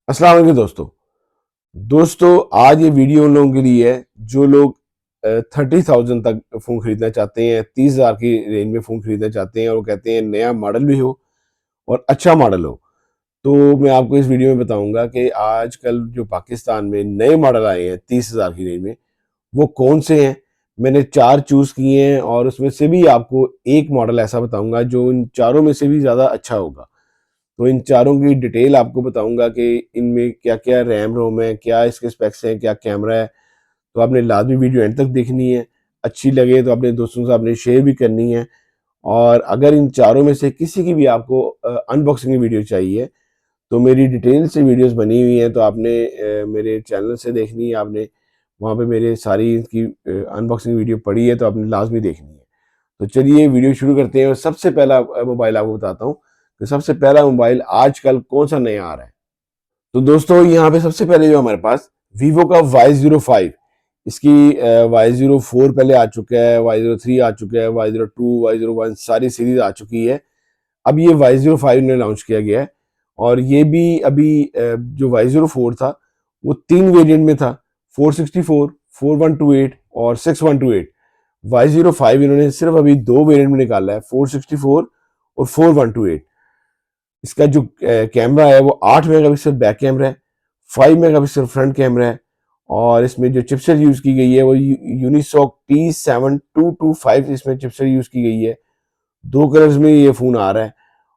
अस्सलाम वालेकुम दोस्तों आज ये वीडियो उन लोगों के लिए है जो लोग 30,000 तक फ़ोन खरीदना चाहते हैं, 30,000 की रेंज में फ़ोन खरीदना चाहते हैं और वो कहते हैं नया मॉडल भी हो और अच्छा मॉडल हो। तो मैं आपको इस वीडियो में बताऊंगा कि आजकल जो पाकिस्तान में नए मॉडल आए हैं 30,000 की रेंज में, वो कौन से हैं। मैंने 4 चूज़ किए हैं और उसमें से भी आपको एक मॉडल ऐसा बताऊंगा जो इन चारों में से भी ज़्यादा अच्छा होगा। तो इन चारों की डिटेल आपको बताऊंगा कि इनमें क्या क्या रैम रोम है, क्या इसके स्पेक्स हैं, क्या कैमरा है। तो आपने लाजमी वीडियो एंड तक देखनी है। अच्छी लगे तो अपने दोस्तों से आपने शेयर भी करनी है। और अगर इन चारों में से किसी की भी आपको अनबॉक्सिंग की वीडियो चाहिए तो मेरी डिटेल से वीडियोस बनी हुई हैं, तो आपने मेरे चैनल से देखनी है। आपने वहाँ पे मेरे सारी इसकी अनबॉक्सिंग वीडियो पड़ी है, तो आपने लाजमी देखनी है। तो चलिए वीडियो शुरू करते हैं और सबसे पहला मोबाइल आपको बताता हूँ। तो सबसे पहला मोबाइल आजकल कौन सा नया आ रहा है। तो दोस्तों यहाँ पे सबसे पहले जो हमारे पास वीवो का Y05, इसकी Y04 पहले आ चुका है, Y03 आ चुका है, Y02, Y01 सारी सीरीज आ चुकी है। अब ये Y05 ने लॉन्च किया गया है और ये भी अभी जो Y04 था वो 3 वेरिएंट में था, 464, 4128 और 6128। Y05 इन्होंने सिर्फ अभी 2 वेरिएंट में निकाला है, 464 और 4128। इसका जो कैमरा है वो 8 मेगापिक्सल बैक कैमरा है, 5 मेगापिक्सल फ्रंट कैमरा है और इसमें जो चिपसेट यूज की गई है वो यूनिसॉक T7225 इसमें चिपसेट यूज की गई है। 2 कलर्स में ये फोन आ रहा है।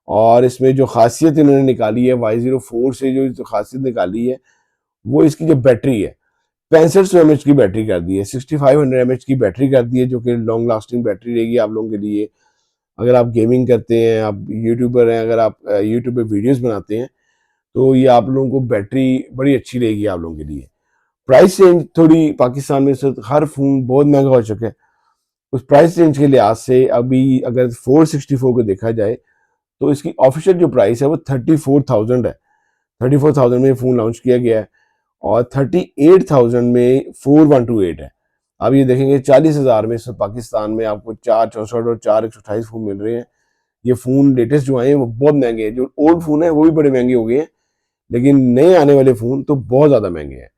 और इसमें जो खासियत इन्होंने निकाली है Y04 से, जो खासियत निकाली है वो इसकी जो बैटरी है, 6500 mAh की बैटरी कर दी है, 6500 mAh की बैटरी कर दी है, जो कि लॉन्ग लास्टिंग बैटरी रहेगी आप लोगों के लिए। अगर आप गेमिंग करते हैं, आप यूट्यूबर हैं, अगर आप यूट्यूब पे वीडियोस बनाते हैं तो ये आप लोगों को बैटरी बड़ी अच्छी रहेगी आप लोगों के लिए। प्राइस रेंज थोड़ी पाकिस्तान में इस वक्त हर फोन बहुत महंगा हो चुका है। उस प्राइस रेंज के लिहाज से अभी अगर 464 को देखा जाए तो इसकी ऑफिशियल जो प्राइस है वो 34,000 है। 34,000 में फोन लॉन्च किया गया है और 38,000 में 4128 है। अब ये देखेंगे 40,000 में पाकिस्तान में आपको 464 और 4128 फोन मिल रहे हैं। ये फोन लेटेस्ट जो आए हैं वो बहुत महंगे हैं। जो ओल्ड फोन है वो भी बड़े महंगे हो गए हैं, लेकिन नए आने वाले फोन तो बहुत ज्यादा महंगे हैं।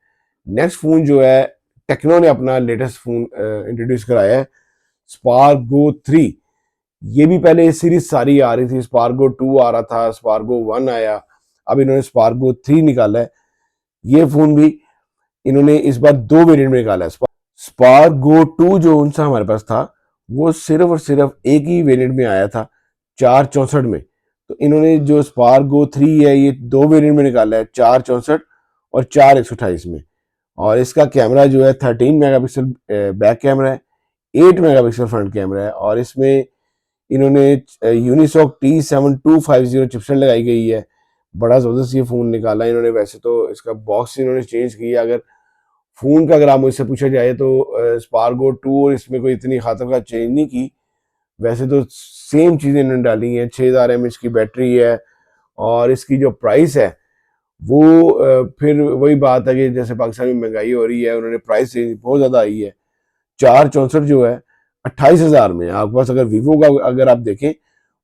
नेक्स्ट फोन जो है, टेक्नो ने अपना लेटेस्ट फोन इंट्रोड्यूस कराया है, स्पार्गो 3। ये भी पहले ये सीरीज सारी आ रही थी, स्पार्गो 2 आ रहा था, स्पार्गो 1 आया, अब इन्होंने स्पार्गो 3 निकाला है। ये फोन भी इन्होंने इस बार 2 वेरिएंट में निकाला है। स्पार्गो 2 जो उनसा हमारे पास था वो सिर्फ और सिर्फ एक ही वेरिएंट में आया था, 464 में। तो इन्होंने जो स्पार्गो 3 है ये 2 वेरिएंट में निकाला है, 464 और 4128 में। और इसका कैमरा जो है 13 मेगापिक्सल बैक कैमरा है, 8 मेगापिक्सल फ्रंट कैमरा है और इसमें इन्होंने यूनिसॉक T7250 चिपसेट लगाई गई है। बड़ा जबरदस्त ये फोन निकाला है इन्होंने। वैसे तो इसका बॉक्स इन्होंने चेंज किया। अगर फोन का अगर आप मुझसे पूछा जाए तो स्पार्गो 2 और इसमें कोई इतनी खातर का चेंज नहीं की। वैसे तो सेम चीजें इन्होंने डाली हैं। 6000 mAh की बैटरी है और इसकी जो प्राइस है वो फिर वही बात है कि जैसे पाकिस्तान में महंगाई हो रही है, उन्होंने प्राइस बहुत ज्यादा आई है। 464 जो है 28,000 में आपके पास। अगर वीवो का अगर आप देखें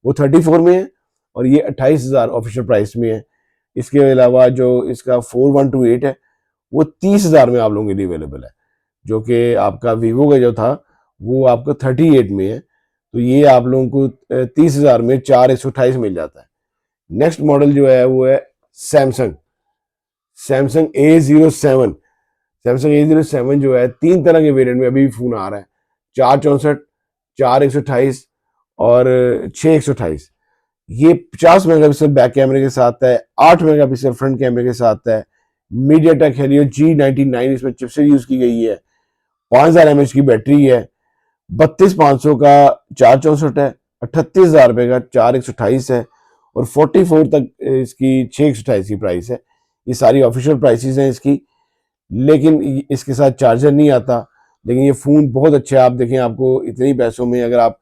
वो 34 में है और ये 28,000 ऑफिशियल प्राइस में है। इसके अलावा जो इसका 4128 है वो 30,000 में आप लोगों के लिए अवेलेबल है, जो कि आपका वीवो का जो था वो आपको 38 में है। तो ये आप लोगों को 30,000 में 4128 मिल जाता है। नेक्स्ट मॉडल जो है वो है Samsung Samsung A07। Samsung A07 जो है 3 तरह के वेरिएंट में अभी फोन आ रहा है, 464, 4128 और 6128। ये 50 मेगापिक्सल बैक कैमरे के साथ है, 8 मेगापिक्सल फ्रंट कैमरे के साथ है। मीडियाटेक हेलियो G99 इसमें चिपसेट यूज की गई है। 5000 mAh की बैटरी है। 32,500 का 464 है, 38,000 रुपए का 4128 है और 44 तक इसकी 628 की प्राइस है। ये सारी ऑफिशियल प्राइसेस हैं इसकी, लेकिन इसके साथ चार्जर नहीं आता। लेकिन ये फ़ोन बहुत अच्छा है। आप देखें, आपको इतने ही पैसों में अगर आप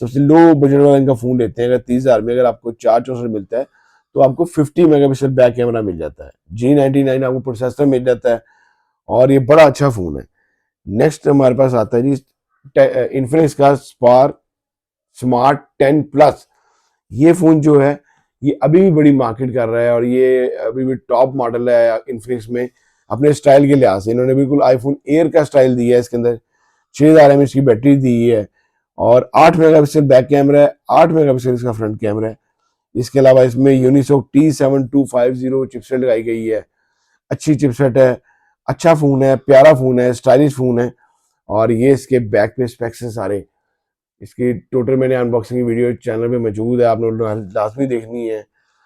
सबसे लो बजट वाला इनका फ़ोन लेते हैं, अगर 30,000 में अगर आपको 464 मिलता है तो आपको 50 मेगापिक्सल बैक कैमरा मिल जाता है, G99 आपको प्रोसेसर मिल जाता है और ये बड़ा अच्छा फ़ोन है। नेक्स्ट हमारे पास आता है जी इन्फिनिक्स का स्पार्क स्मार्ट 10 प्लस। ये फ़ोन जो है ये अभी भी बड़ी मार्केट कर रहा है और ये अभी भी टॉप मॉडल है इन्फिनिक्स में अपने स्टाइल के लिहाज से। इन्होंने बिल्कुल आईफोन एयर का स्टाइल दिया है, इसके अंदर 6000 mAh की बैटरी दी है और 8 मेगापिक्सल बैक कैमरा है, 8 मेगापिक्सल इसका फ्रंट कैमरा है। इसके अलावा इसमें यूनिसॉक T7250 चिपसेट लगाई गई है, अच्छी चिपसेट है, अच्छा फ़ोन है, प्यारा फ़ोन है, स्टाइलिश फ़ोन है। और ये इसके बैक पे स्पेक्स हैं सारे। इसकी टोटल मैंने अनबॉक्सिंग की वीडियो चैनल पे मौजूद है, आप लोग लाजमी देखनी है।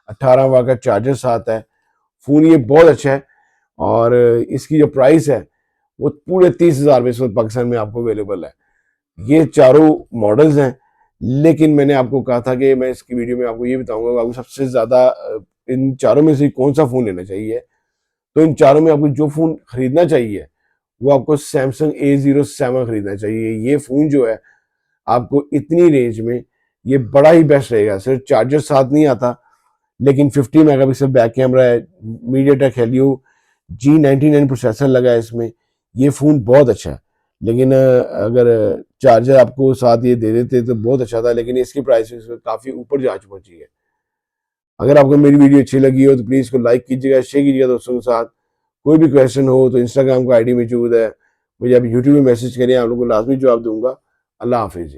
18 वाट का चार्जर साथ है। फ़ोन ये बहुत अच्छा है और इसकी जो प्राइस है वो पूरे 30,000 में इस वक्त पाकिस्तान में आपको अवेलेबल है। ये चारों मॉडल्स हैं, लेकिन मैंने आपको कहा था कि मैं इसकी वीडियो में आपको ये बताऊंगा कि आपको सबसे ज़्यादा इन चारों में से कौन सा फ़ोन लेना चाहिए। तो इन चारों में आपको जो फ़ोन खरीदना चाहिए वो आपको सैमसंग A07 खरीदना चाहिए। ये फ़ोन जो है आपको इतनी रेंज में ये बड़ा ही बेस्ट रहेगा। सिर्फ चार्जर साथ नहीं आता, लेकिन 50 मेगापिक्सल बैक कैमरा है, मीडियाटेक हेलियो G99 प्रोसेसर लगा है इसमें। ये फ़ोन बहुत अच्छा है, लेकिन अगर चार्जर आपको साथ ये दे देते तो बहुत अच्छा था, लेकिन इसकी प्राइस काफ़ी ऊपर जा पहुंची है। अगर आपको मेरी वीडियो अच्छी लगी हो तो प्लीज़ इसको लाइक कीजिएगा, शेयर कीजिएगा दोस्तों के साथ। कोई भी क्वेश्चन हो तो इंस्टाग्राम का आईडी मौजूद है, मुझे आप यूट्यूब में मैसेज करें, आप लोगों को लाजमी जवाब दूंगा। अल्लाह हाफिज़।